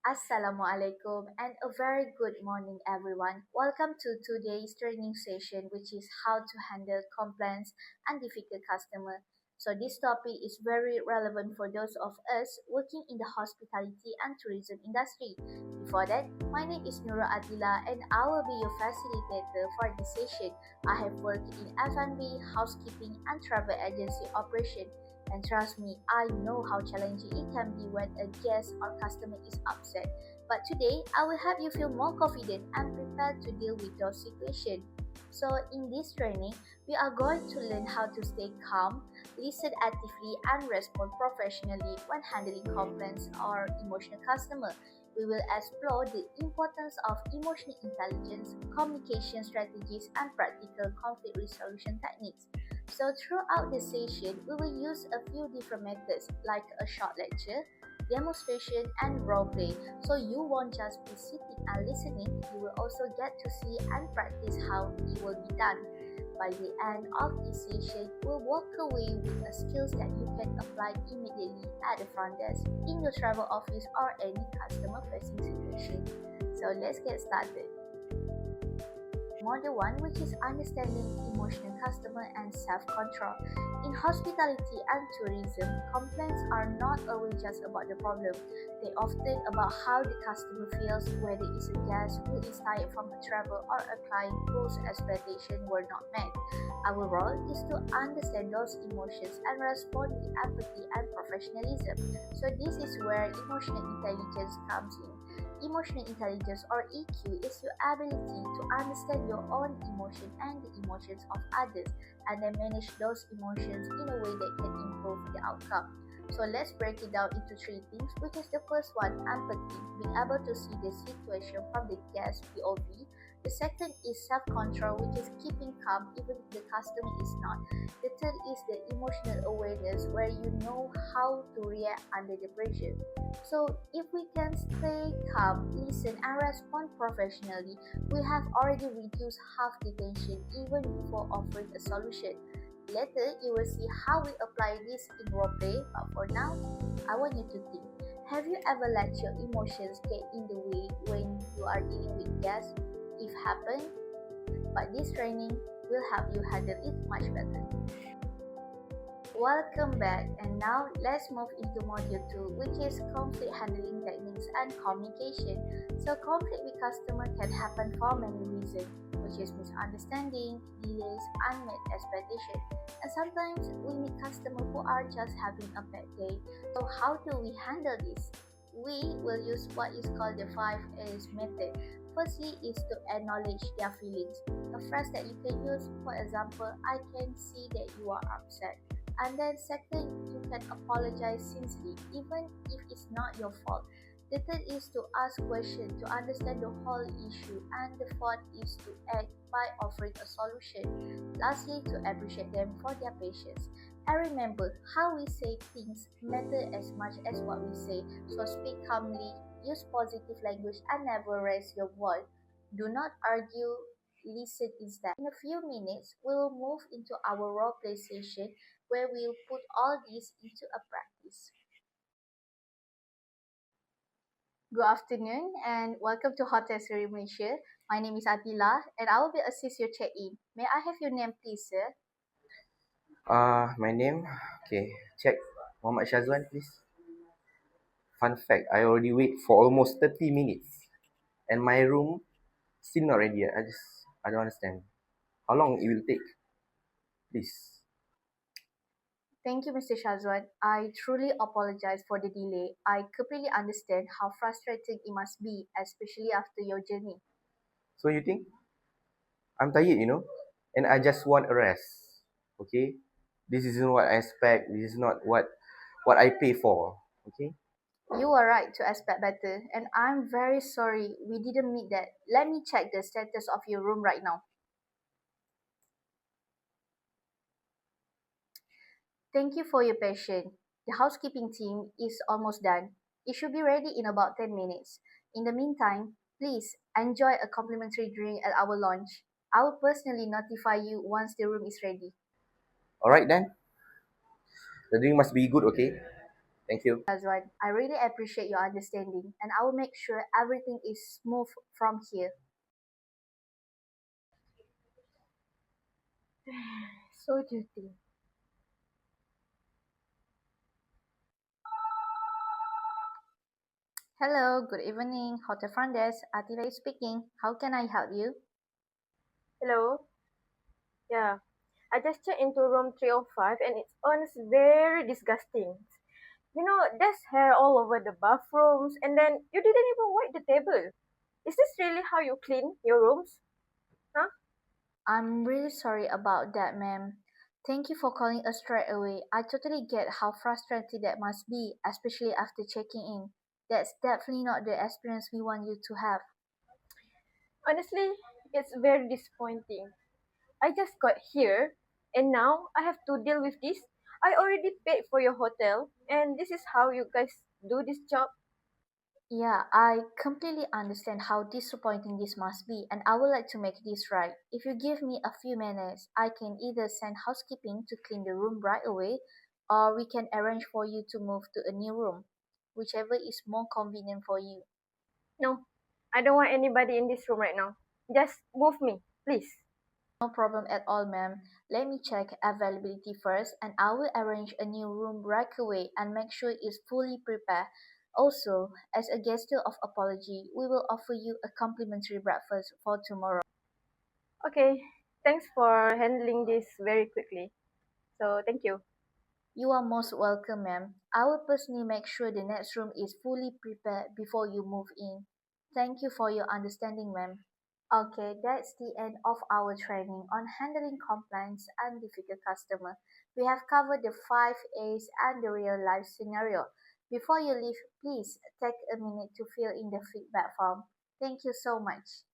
Assalamualaikum and a very good morning everyone. Welcome to today's training session which is how to handle complaints and difficult customer. So this topic is very relevant for those of us working in the hospitality and tourism industry. Before that, my name is Nura Adila and I will be your facilitator for this session. I have worked in F&B, housekeeping and travel agency operation. And trust me, I know how challenging it can be when a guest or customer is upset. But today, I will help you feel more confident and prepared to deal with those situations. So, in this training, we are going to learn how to stay calm, listen actively, and respond professionally when handling complaints or emotional customer. We will explore the importance of emotional intelligence, communication strategies, and practical conflict resolution techniques. So throughout the session, we will use a few different methods like a short lecture, demonstration, and role play. So you won't just be sitting and listening, you will also get to see and practice how it will be done. By the end of this session, we'll walk away with the skills that you can apply immediately at the front desk, in your travel office, or any customer facing situation. So let's get started. Model 1, which is understanding emotional customer and self-control. In hospitality and tourism, complaints are not always just about the problem. They often about how the customer feels, whether it's a guest who is tired from a travel or a client whose expectations were not met. Our role is to understand those emotions and respond with empathy and professionalism. So this is where emotional intelligence comes in. Emotional intelligence or EQ is your ability to understand your own emotion and the emotions of others and then manage those emotions in a way that can improve the outcome. So let's break it down into three things, which is the first one, empathy, being able to see the situation from the guest POV. The second is self-control, which is keeping calm even if the customer is not. The third is the emotional awareness, where you know how to react under the pressure. So if we can stay calm, listen and respond professionally, we have already reduced half the tension even before offering a solution. Later, you will see how we apply this in roleplay, but for now, I want you to think. Have you ever let your emotions get in the way when you are dealing with guests? If happened, but this training will help you handle it much better. Welcome back, and now let's move into module 2, which is conflict handling techniques and communication. So conflict with customer can happen for many reasons, which is misunderstanding, delays, unmet expectation, and sometimes we meet customers who are just having a bad day. So how do we handle this? We will use what is called the 5 A's method. Firstly is to acknowledge their feelings. A phrase that you can use, for example, I can see that you are upset. And then second, you can apologize sincerely, even if it's not your fault. The third is to ask questions to understand the whole issue. And the fourth is to act by offering a solution. Lastly, to appreciate them for their patience. And remember, how we say things matter as much as what we say. So speak calmly, use positive language, and never raise your voice. Do not argue, listen instead. In a few minutes, we will move into our role play session where we'll put all this into a practice. Good afternoon and welcome to Hotel Seri Malaysia. My name is Adila and I will be assist your check-in. May I have your name please, sir? My name, okay, check Muhammad Shazwan, please. Fun fact, I already wait for almost 30 minutes and my room still not ready yet. I don't understand. How long it will take, please? Thank you, Mr. Shazwan. I truly apologize for the delay. I completely understand how frustrating it must be, especially after your journey. So you think? I'm tired, and I just want a rest, okay? This isn't what I expect. This is not what I pay for, okay? You are right to expect better, and I'm very sorry we didn't meet that. Let me check the status of your room right now. Thank you for your patience. The housekeeping team is almost done. It should be ready in about 10 minutes. In the meantime, please enjoy a complimentary drink at our lounge. I will personally notify you once the room is ready. Alright then, the drink must be good, okay? Thank you. Azwan. I really appreciate your understanding, and I will make sure everything is smooth from here. So duty. Hello, good evening. Hotel front desk. Atila is speaking. How can I help you? Hello. Yeah. I just checked into room 305 and it's honestly very disgusting. There's hair all over the bathrooms and then you didn't even wipe the table. Is this really how you clean your rooms? Huh? I'm really sorry about that, ma'am. Thank you for calling us straight away. I totally get how frustrating that must be, especially after checking in. That's definitely not the experience we want you to have. Honestly, it's very disappointing. I just got here and now I have to deal with this. I already paid for your hotel and this is how you guys do this job. Yeah, I completely understand how disappointing this must be, and I would like to make this right. If you give me a few minutes, I can either send housekeeping to clean the room right away, or we can arrange for you to move to a new room, whichever is more convenient for you. No, I don't want anybody in this room right now. Just move me, please. No problem at all, ma'am. Let me check availability first, and I will arrange a new room right away and make sure it's fully prepared. Also, as a gesture of apology, we will offer you a complimentary breakfast for tomorrow. Okay, thanks for handling this very quickly. So, thank you. You are most welcome, ma'am. I will personally make sure the next room is fully prepared before you move in. Thank you for your understanding, ma'am. Okay, that's the end of our training on handling complaints and difficult customers. We have covered the 5 A's and the real life scenario. Before you leave, please take a minute to fill in the feedback form. Thank you so much.